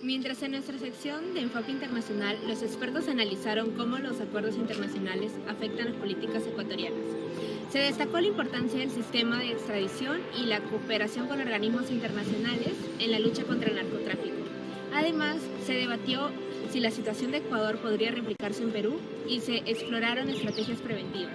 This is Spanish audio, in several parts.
Mientras en nuestra sección de Enfoque Internacional, los expertos analizaron cómo los acuerdos internacionales afectan las políticas ecuatorianas. Se destacó la importancia del sistema de extradición y la cooperación con organismos internacionales en la lucha contra el narcotráfico. Además, se debatió si la situación de Ecuador podría replicarse en Perú y se exploraron estrategias preventivas.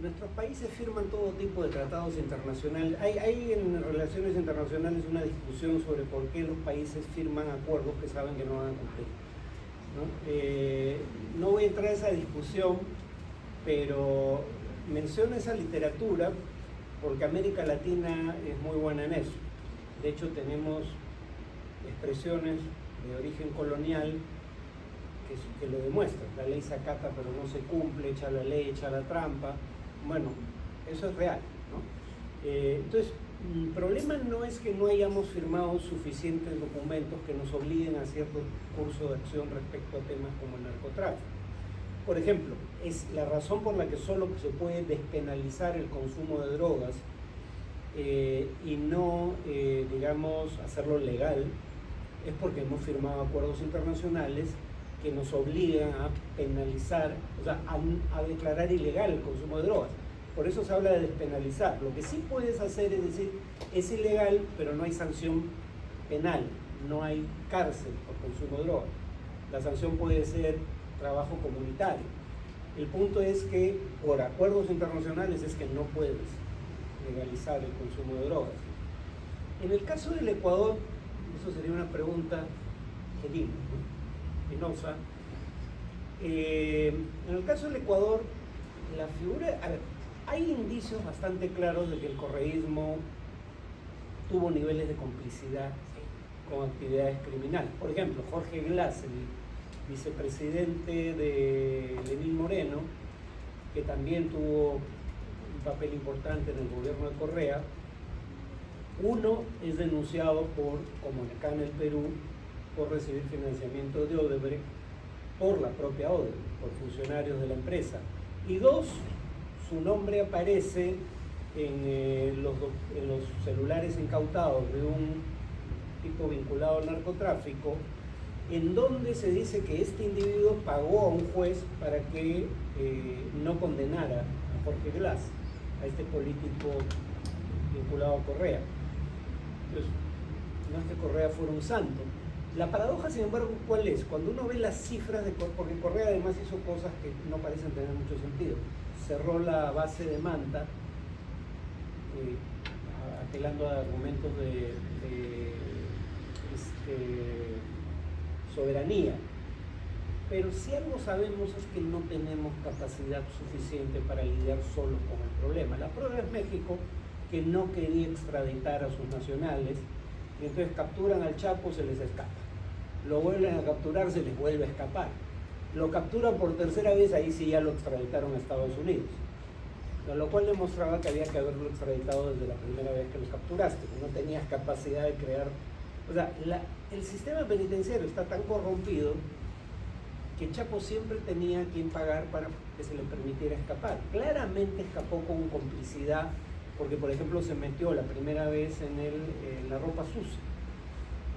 Nuestros países firman todo tipo de tratados internacionales. Hay en relaciones internacionales una discusión sobre por qué los países firman acuerdos que saben que no van a cumplir, ¿no? No voy a entrar a esa discusión, pero menciono esa literatura porque América Latina es muy buena en eso. De hecho, tenemos expresiones de origen colonial que lo demuestran. La ley se acata pero no se cumple, echa la ley, echa la trampa. Bueno, eso es real, ¿no? Entonces, el problema no es que no hayamos firmado suficientes documentos que nos obliguen a cierto curso de acción respecto a temas como el narcotráfico. Por ejemplo, es la razón por la que solo se puede despenalizar el consumo de drogas y no, digamos, hacerlo legal, es porque hemos firmado acuerdos internacionales que nos obligan a penalizar, o sea, a declarar ilegal el consumo de drogas. Por eso se habla de despenalizar. Lo que sí puedes hacer es decir, es ilegal, pero no hay sanción penal, no hay cárcel por consumo de drogas. La sanción puede ser trabajo comunitario. El punto es que por acuerdos internacionales es que no puedes legalizar el consumo de drogas. En el caso del Ecuador, eso sería una pregunta genil, ¿no? Penosa. En el caso del Ecuador, la figura, a ver, hay indicios bastante claros de que el correísmo tuvo niveles de complicidad con actividades criminales. Por ejemplo, Jorge Glass, el vicepresidente de Lenín Moreno, que también tuvo un papel importante en el gobierno de Correa, uno es denunciado por, como acá en el Perú, por recibir financiamiento de Odebrecht por la propia Odebrecht, por funcionarios de la empresa. Y dos, su nombre aparece en los celulares incautados de un tipo vinculado al narcotráfico, en donde se dice que este individuo pagó a un juez para que no condenara a Jorge Glass, a este político vinculado a Correa. Entonces, no es que Correa fuera un santo. La paradoja, sin embargo, ¿cuál es? Cuando uno ve las cifras de Correa, porque Correa además hizo cosas que no parecen tener mucho sentido. Cerró la base de Manta, apelando a argumentos de soberanía. Pero si algo sabemos es que no tenemos capacidad suficiente para lidiar solos con el problema. La prueba es México, que no quería extraditar a sus nacionales, y entonces capturan al Chapo, se les escapa. Lo vuelven a capturar, se les vuelve a escapar. Lo capturan por tercera vez, ahí sí ya lo extraditaron a Estados Unidos. Lo cual demostraba que había que haberlo extraditado desde la primera vez que lo capturaste, que no tenías capacidad de crear... O sea, el sistema penitenciario está tan corrompido que Chapo siempre tenía quien pagar para que se le permitiera escapar. Claramente escapó con complicidad, porque por ejemplo se metió la primera vez en la ropa sucia,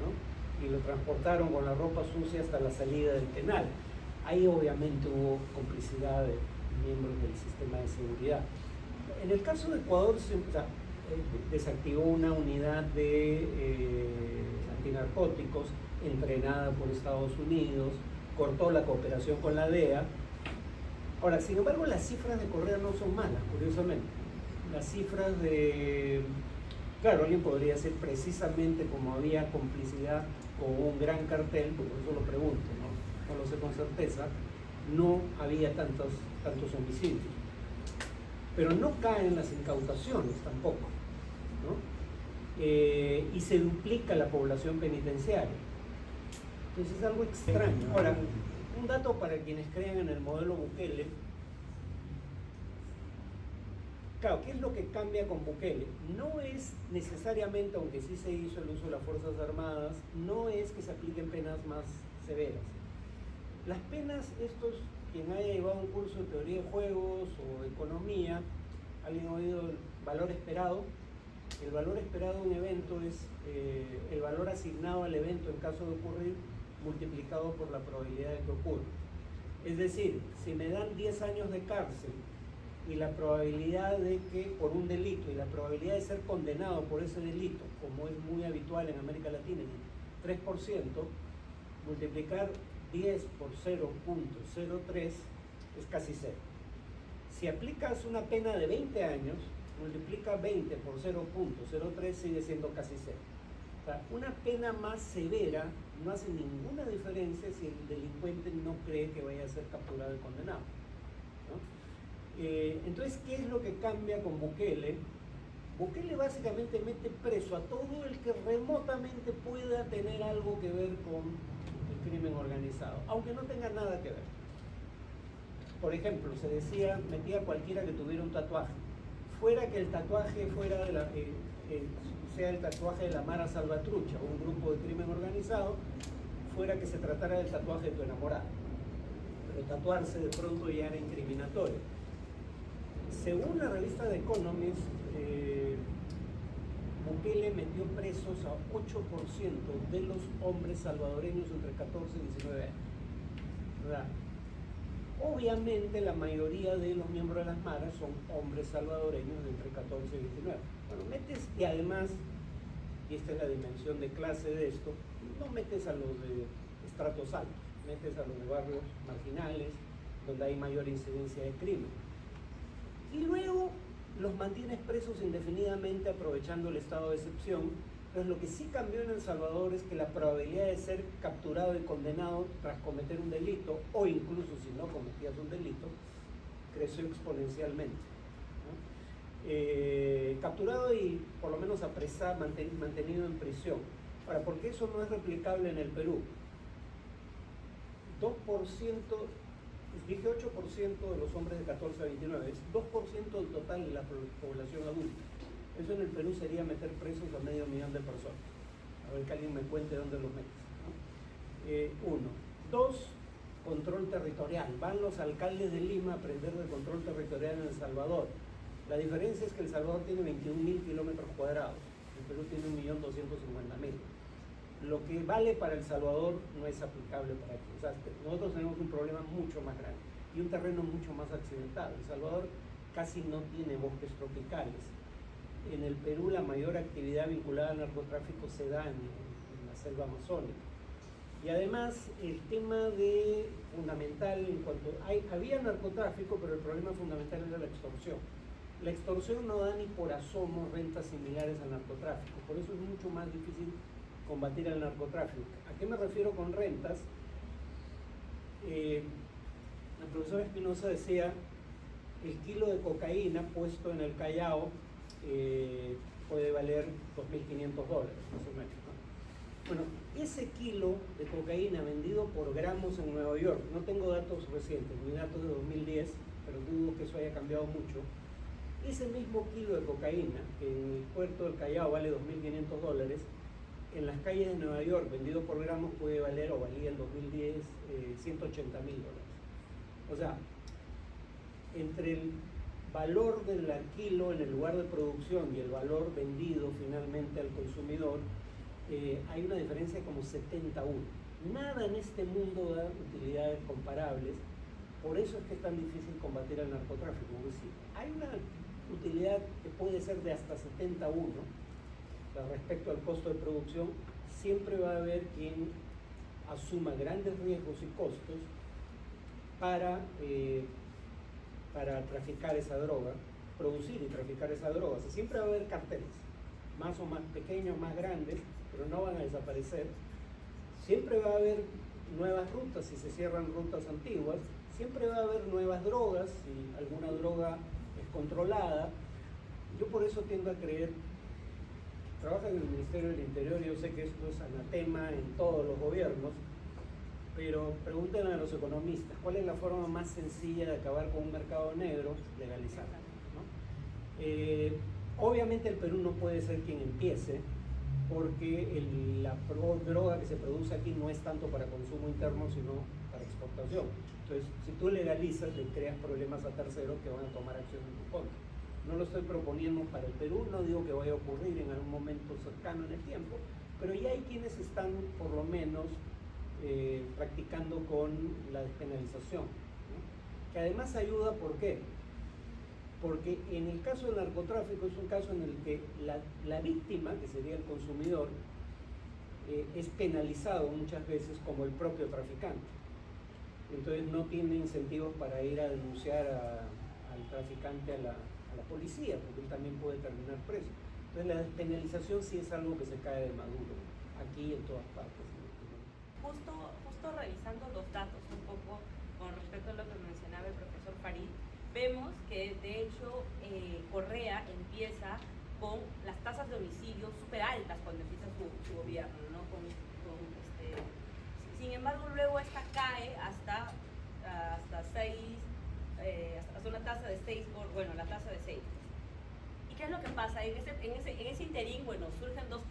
¿no? Y lo transportaron con la ropa sucia hasta la salida del penal. Ahí obviamente hubo complicidad de miembros del sistema de seguridad. En el caso de Ecuador se desactivó una unidad de antinarcóticos entrenada por Estados Unidos, cortó la cooperación con la DEA. Ahora, sin embargo, las cifras de Correa no son malas, curiosamente. Las cifras de... Claro, alguien podría decir precisamente como había complicidad con un gran cartel, por eso lo pregunto, no lo sé con certeza, no había tantos homicidios. Pero no caen las incautaciones tampoco, ¿no? Y se duplica la población penitenciaria. Entonces es algo extraño. Ahora, un dato para quienes crean en el modelo Bukele. Claro, ¿qué es lo que cambia con Bukele? No es necesariamente, aunque sí se hizo el uso de las Fuerzas Armadas, no es que se apliquen penas más severas. Las penas, estos quien haya llevado un curso de teoría de juegos o de economía, ¿alguien ha oído el valor esperado? El valor esperado de un evento es el valor asignado al evento en caso de ocurrir multiplicado por la probabilidad de que ocurra. Es decir, si me dan 10 años de cárcel y la probabilidad de que por un delito y la probabilidad de ser condenado por ese delito, como es muy habitual en América Latina, es 3%, multiplicar 10 por 0.03 es casi cero. Si aplicas una pena de 20 años, multiplica 20 por 0.03 sigue siendo casi cero. O sea, una pena más severa no hace ninguna diferencia si el delincuente no cree que vaya a ser capturado y condenado, ¿no? Entonces, ¿qué es lo que cambia con Bukele? Bukele básicamente mete preso a todo el que remotamente pueda tener algo que ver con el crimen organizado, aunque no tenga nada que ver. Por ejemplo, se decía, metía a cualquiera que tuviera un tatuaje. Fuera que el tatuaje fuera sea el tatuaje de la Mara Salvatrucha o un grupo de crimen organizado, fuera que se tratara del tatuaje de tu enamorada. Pero tatuarse de pronto ya era incriminatorio. Según la revista The Economist, Bukele metió presos a 8% de los hombres salvadoreños entre 14 y 19 años. ¿Verdad? Obviamente la mayoría de los miembros de las maras son hombres salvadoreños de entre 14 y 29. Bueno, metes, y además, y esta es la dimensión de clase de esto, no metes a los de estratos altos, metes a los de barrios marginales, donde hay mayor incidencia de crimen. Y luego los mantienes presos indefinidamente aprovechando el estado de excepción. Entonces lo que sí cambió en El Salvador es que la probabilidad de ser capturado y condenado tras cometer un delito, o incluso si no cometías un delito, creció exponencialmente, ¿no? Capturado y por lo menos apresado, mantenido en prisión. Ahora, ¿por qué eso no es replicable en el Perú? 2%, dije 8% de los hombres de 14 a 29, es 2% del total de la población adulta. Eso en el Perú sería meter presos a 500.000 de personas. A ver que alguien me cuente dónde los metes, ¿no? Uno. Dos, control territorial. Van los alcaldes de Lima a aprender de control territorial en El Salvador. La diferencia es que El Salvador tiene 21.000 kilómetros cuadrados. El Perú tiene 1.250.000. Lo que vale para El Salvador no es aplicable para aquí. O sea, nosotros tenemos un problema mucho más grande y un terreno mucho más accidentado. El Salvador casi no tiene bosques tropicales. En el Perú la mayor actividad vinculada al narcotráfico se da en la selva amazónica. Y además el tema fundamental en cuanto había narcotráfico, pero el problema fundamental era la extorsión. La extorsión no da ni por asomo rentas similares al narcotráfico, por eso es mucho más difícil combatir el narcotráfico. ¿A qué me refiero con rentas? El profesor Espinosa decía el kilo de cocaína puesto en el Callao puede valer $2.500 más o menos, ¿no? Bueno, ese kilo de cocaína vendido por gramos en Nueva York, no tengo datos recientes, mi dato de 2010, pero dudo que eso haya cambiado mucho. Ese mismo kilo de cocaína, que en el puerto del Callao vale $2.500, en las calles de Nueva York, vendido por gramos, puede valer, o valía en 2010, $180.000. O sea, entre el valor del kilo en el lugar de producción y el valor vendido finalmente al consumidor, hay una diferencia como 70-1. Nada en este mundo da utilidades comparables, por eso es que es tan difícil combatir el narcotráfico. Es decir, hay una utilidad que puede ser de hasta 70-1, o sea, respecto al costo de producción. Siempre va a haber quien asuma grandes riesgos y costos para traficar esa droga, producir y traficar esa droga. O sea, siempre va a haber carteles, más o más pequeños, más grandes, pero no van a desaparecer. Siempre va a haber nuevas rutas si se cierran rutas antiguas, siempre va a haber nuevas drogas si alguna droga es controlada. Yo por eso tiendo a creer, trabajo en el Ministerio del Interior y yo sé que esto es anatema en todos los gobiernos, pero pregúntenle a los economistas, ¿cuál es la forma más sencilla de acabar con un mercado negro? Legalizarla, ¿no? Obviamente el Perú no puede ser quien empiece, porque la droga que se produce aquí no es tanto para consumo interno, sino para exportación. Entonces, si tú legalizas, le creas problemas a terceros que van a tomar acción en tu contra. No lo estoy proponiendo para el Perú, no digo que vaya a ocurrir en algún momento cercano en el tiempo, pero ya hay quienes están por lo menos practicando con la despenalización, ¿no? Que además ayuda, ¿por qué? Porque en el caso del narcotráfico es un caso en el que la víctima, que sería el consumidor, es penalizado muchas veces como el propio traficante. Entonces no tiene incentivos para ir a denunciar al traficante a la policía, porque él también puede terminar preso. Entonces la despenalización sí es algo que se cae de maduro, aquí y en todas partes. Justo revisando los datos un poco con respecto a lo que mencionaba el profesor Farid, vemos que de hecho Correa empieza con las tasas de homicidio súper altas cuando empieza su gobierno, ¿no? Sin embargo, luego esta cae hasta 6, hasta una tasa de 6, la tasa de 6. ¿Y qué es lo que pasa? En ese interín, bueno, surgen dos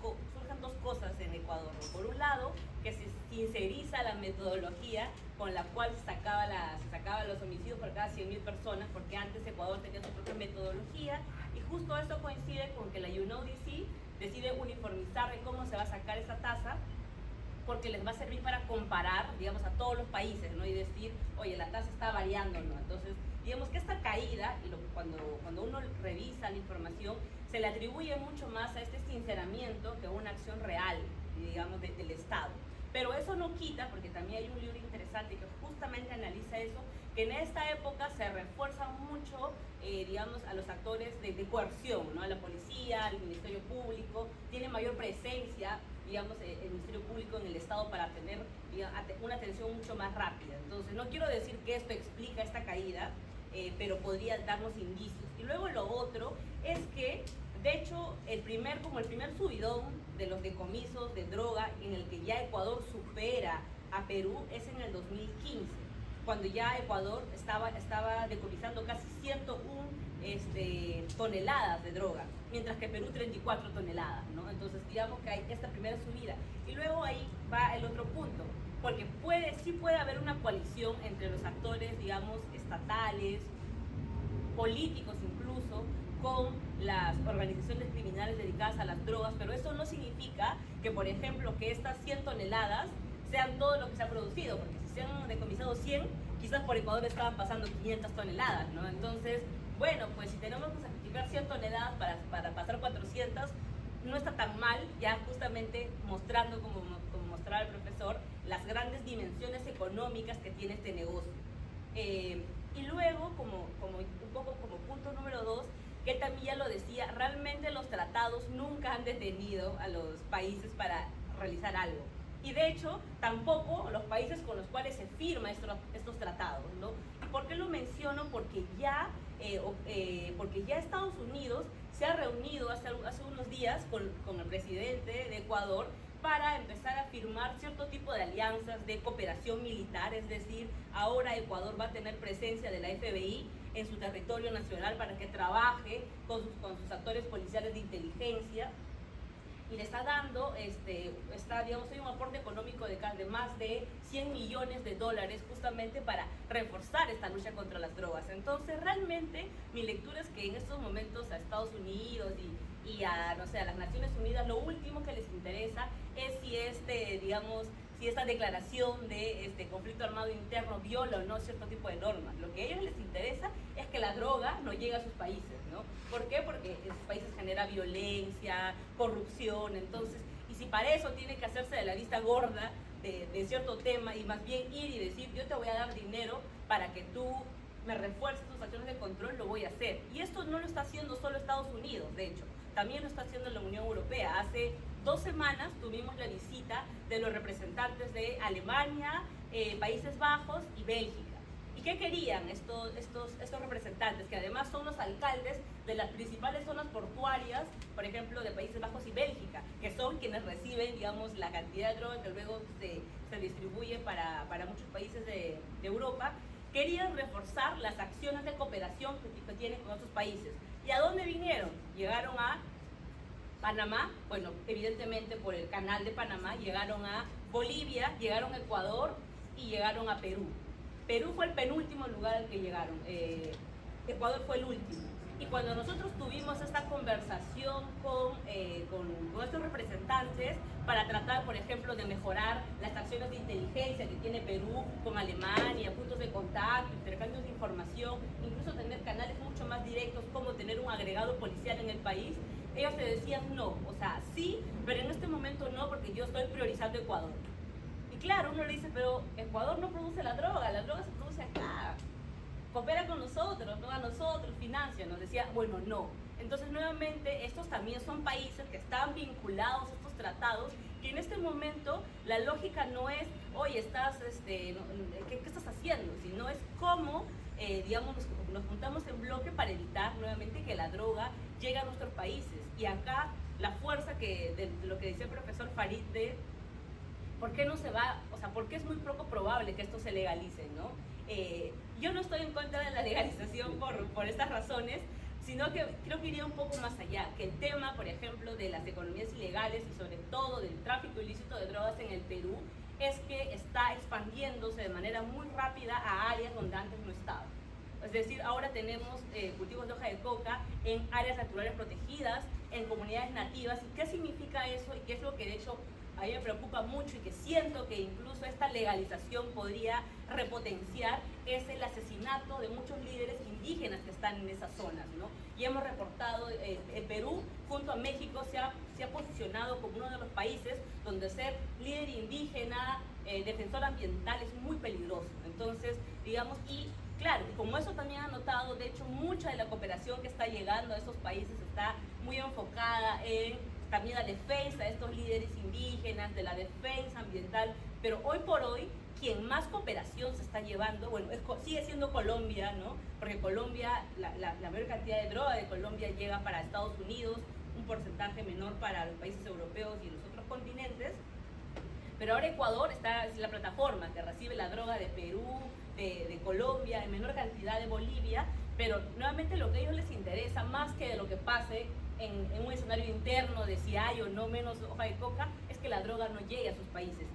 cosas en Ecuador, ¿no? Por un lado, que se sinceriza la metodología con la cual se sacaba los homicidios por cada 100.000 personas, porque antes Ecuador tenía su propia metodología, y justo esto coincide con que la UNODC decide uniformizar en cómo se va a sacar esa tasa, porque les va a servir para comparar, digamos, a todos los países, ¿no? Y decir, oye, la tasa está variando, ¿no? Entonces, digamos que esta caída, y cuando uno revisa la información, se le atribuye mucho más a este sinceramiento que a una acción real, digamos, del Estado. Pero eso no quita, porque también hay un libro interesante que justamente analiza eso, que en esta época se refuerza mucho, digamos, a los actores de coerción, ¿no? A la policía, al Ministerio Público, tiene mayor presencia, digamos, el Ministerio Público en el Estado para tener, digamos, una atención mucho más rápida. Entonces, no quiero decir que esto explica esta caída, pero podría darnos indicios. Y luego lo otro es que, de hecho, el primer subidón de los decomisos de droga en el que ya Ecuador supera a Perú es en el 2015, cuando ya Ecuador estaba decomisando casi 101 toneladas de droga, mientras que Perú 34 toneladas, ¿no? Entonces, digamos que hay esta primera subida. Y luego ahí va el otro punto, porque sí puede haber una coalición entre los actores, digamos, estatales, políticos incluso, con las organizaciones criminales dedicadas a las drogas, pero eso no significa que, por ejemplo, que estas 100 toneladas sean todo lo que se ha producido, porque si se han decomisado 100, quizás por Ecuador estaban pasando 500 toneladas, ¿no? Entonces, bueno, pues si tenemos que sacrificar 100 toneladas para pasar 400, no está tan mal, ya justamente mostrando, como mostraba el profesor, las grandes dimensiones económicas que tiene este negocio. Y luego, un poco como punto número 2, que él también ya lo decía, realmente los tratados nunca han detenido a los países para realizar algo. Y de hecho, tampoco los países con los cuales se firman estos tratados, ¿no? ¿Y por qué lo menciono? Porque ya Estados Unidos se ha reunido hace unos días con el presidente de Ecuador para empezar a firmar cierto tipo de alianzas de cooperación militar, es decir, ahora Ecuador va a tener presencia de la FBI en su territorio nacional para que trabaje con sus actores policiales de inteligencia, y le está dando, digamos, hay un aporte económico de más de 100 millones de dólares justamente para reforzar esta lucha contra las drogas. Entonces, realmente, mi lectura es que en estos momentos a Estados Unidos y a las Naciones Unidas, lo último que les interesa es si esta declaración de conflicto armado interno viola o no cierto tipo de normas. Lo que a ellos les interesa es que la droga no llegue a sus países, ¿no? ¿Por qué? Porque en sus países genera violencia, corrupción, entonces, y si para eso tiene que hacerse de la vista gorda de cierto tema y más bien ir y decir, yo te voy a dar dinero para que tú me refuerces tus acciones de control, lo voy a hacer. Y esto no lo está haciendo solo Estados Unidos, de hecho, también lo está haciendo la Unión Europea. Hace 2 semanas tuvimos la visita de los representantes de Alemania, Países Bajos y Bélgica. ¿Y qué querían estos representantes? Que además son los alcaldes de las principales zonas portuarias, por ejemplo, de Países Bajos y Bélgica, que son quienes reciben, digamos, la cantidad de droga que luego se distribuye para muchos países de Europa. Querían reforzar las acciones de cooperación que tienen con otros países. ¿Y a dónde vinieron? Llegaron a Panamá, bueno, evidentemente por el canal de Panamá, llegaron a Bolivia, llegaron a Ecuador, y llegaron a Perú. Perú fue el penúltimo lugar al que llegaron, Ecuador fue el último. Y cuando nosotros tuvimos esta conversación con estos representantes para tratar, por ejemplo, de mejorar las acciones de inteligencia que tiene Perú con Alemania, puntos de contacto, intercambios de información, incluso tener canales mucho más directos como tener un agregado policial en el país, ellos te decían no, o sea, sí, pero en este momento no, porque yo estoy priorizando Ecuador. Y claro, uno le dice, pero Ecuador no produce la droga se produce acá. Coopera con nosotros, no a nosotros, financia, nos decía, bueno, no. Entonces, nuevamente, estos también son países que están vinculados a estos tratados, que en este momento la lógica no es, oye, ¿qué estás haciendo? Sino es cómo, digamos, nos juntamos en bloque para evitar nuevamente que la droga llegue a nuestros países. Y acá, la fuerza de lo que decía el profesor Farid de por qué no se va, o sea, por qué es muy poco probable que esto se legalice, ¿no? Yo no estoy en contra de la legalización por estas razones, sino que creo que iría un poco más allá, que el tema, por ejemplo, de las economías ilegales y sobre todo del tráfico ilícito de drogas en el Perú, es que está expandiéndose de manera muy rápida a áreas donde antes no estaba. Es decir, ahora tenemos cultivos de hoja de coca en áreas naturales protegidas, en comunidades nativas. ¿Y qué significa eso? Y qué es lo que de hecho a mí me preocupa mucho y que siento que incluso esta legalización podría repotenciar, es el asesinato de muchos líderes indígenas que están en esas zonas, ¿no? Y hemos reportado, el Perú junto a México se ha posicionado como uno de los países donde ser líder indígena, defensor ambiental es muy peligroso. Entonces, digamos, y claro, y como eso también ha notado, de hecho, mucha de la cooperación que está llegando a esos países está muy enfocada en también la defensa de estos líderes indígenas, de la defensa ambiental, pero hoy por hoy, quien más cooperación se está llevando, bueno, sigue siendo Colombia, ¿no? Porque Colombia, la mayor cantidad de droga de Colombia llega para Estados Unidos, un porcentaje menor para los países europeos y los otros continentes, pero ahora Ecuador es la plataforma que recibe la droga de Perú, de Colombia, en menor cantidad de Bolivia, pero nuevamente lo que a ellos les interesa, más que de lo que pase en un escenario interno de si hay o no menos hoja de coca, es que la droga no llegue a sus países.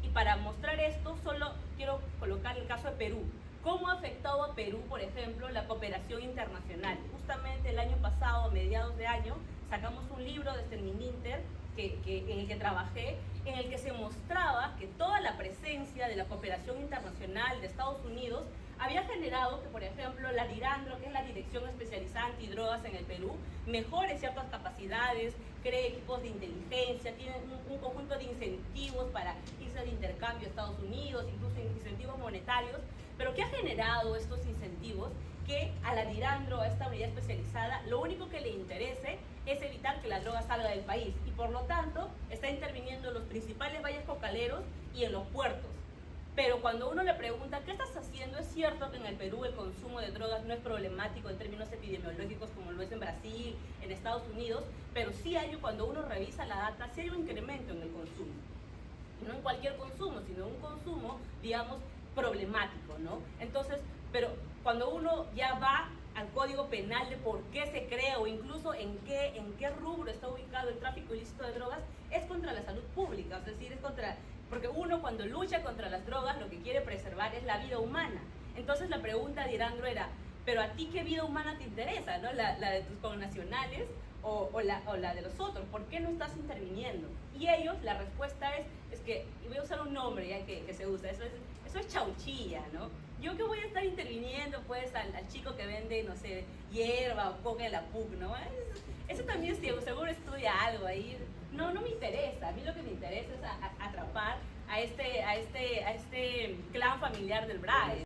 Y para mostrar esto, solo quiero colocar el caso de Perú. ¿Cómo ha afectado a Perú, por ejemplo, la cooperación internacional? Justamente el año pasado, a mediados de año, sacamos un libro desde el MININTER en el que trabajé, en el que se mostraba que toda la presencia de la cooperación internacional de Estados Unidos había generado que, por ejemplo, la DIRANDRO, que es la Dirección Especializada Antidrogas en el Perú, mejore ciertas capacidades, cree equipos de inteligencia, tiene un conjunto de incentivos para irse de intercambio a Estados Unidos, incluso incentivos monetarios. Pero ¿qué ha generado estos incentivos? Que a la DIRANDRO, a esta unidad especializada, lo único que le interese es evitar que la droga salga del país y por lo tanto está interviniendo en los principales valles cocaleros y en los puertos. Pero cuando uno le pregunta, ¿qué estás haciendo? Es cierto que en el Perú el consumo de drogas no es problemático en términos epidemiológicos como lo es en Brasil, en Estados Unidos, pero sí hay, cuando uno revisa la data, sí hay un incremento en el consumo. No en cualquier consumo, sino en un consumo, digamos, problemático, ¿no? Entonces, pero cuando uno ya va al Código Penal de por qué se crea o incluso en qué rubro está ubicado el tráfico ilícito de drogas, es contra la salud pública, es decir, porque uno cuando lucha contra las drogas lo que quiere preservar es la vida humana. Entonces la pregunta de Dirandro era, ¿pero a ti qué vida humana te interesa? ¿No? ¿La de tus connacionales o la de los otros? ¿Por qué no estás interviniendo? Y ellos, la respuesta es que, y voy a usar un nombre ya que se usa, eso es chauchilla, ¿no? Yo que voy a estar interviniendo pues al chico que vende, no sé, hierba o coca en la PUC, ¿no? Eso también seguro estudia algo ahí. No me interesa. A mí lo que me interesa es atrapar a este clan familiar del BRAE.